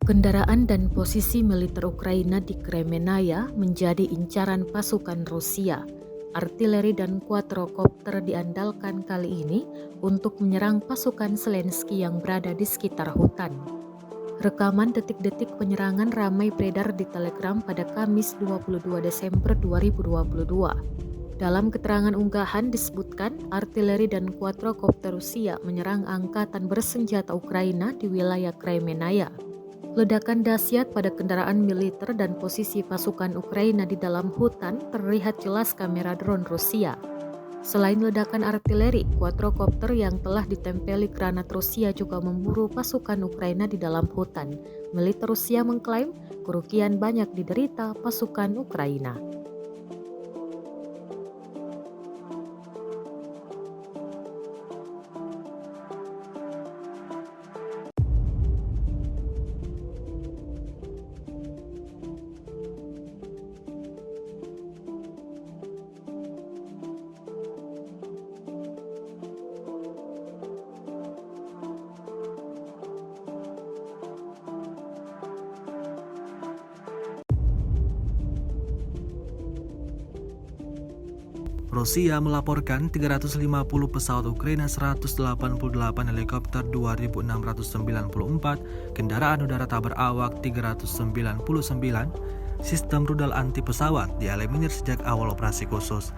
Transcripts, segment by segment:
Kendaraan dan posisi militer Ukraina di Kremenaya menjadi incaran pasukan Rusia. Artileri dan quadrocopter diandalkan kali ini untuk menyerang pasukan Zelensky yang berada di sekitar hutan. Rekaman detik-detik penyerangan ramai beredar di Telegram pada Kamis 22 Desember 2022. Dalam keterangan unggahan disebutkan artileri dan quadrocopter Rusia menyerang angkatan bersenjata Ukraina di wilayah Kremenaya. Ledakan dahsyat pada kendaraan militer dan posisi pasukan Ukraina di dalam hutan terlihat jelas kamera drone Rusia. Selain ledakan artileri, quadrocopter yang telah ditempeli granat Rusia juga memburu pasukan Ukraina di dalam hutan. Militer Rusia mengklaim kerugian banyak diderita pasukan Ukraina. Rusia melaporkan 350 pesawat Ukraina, 188 helikopter 2.694, kendaraan udara tak berawak 399, sistem rudal anti pesawat dieliminir sejak awal operasi khusus.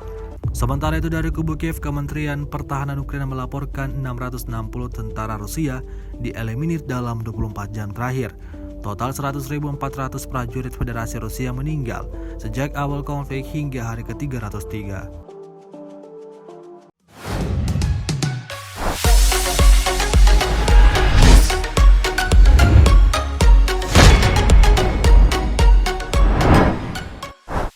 Sementara itu dari kubu Kiev, Kementerian Pertahanan Ukraina melaporkan 660 tentara Rusia dieliminir dalam 24 jam terakhir. Total 100.400 prajurit Federasi Rusia meninggal sejak awal konflik hingga hari ke-303.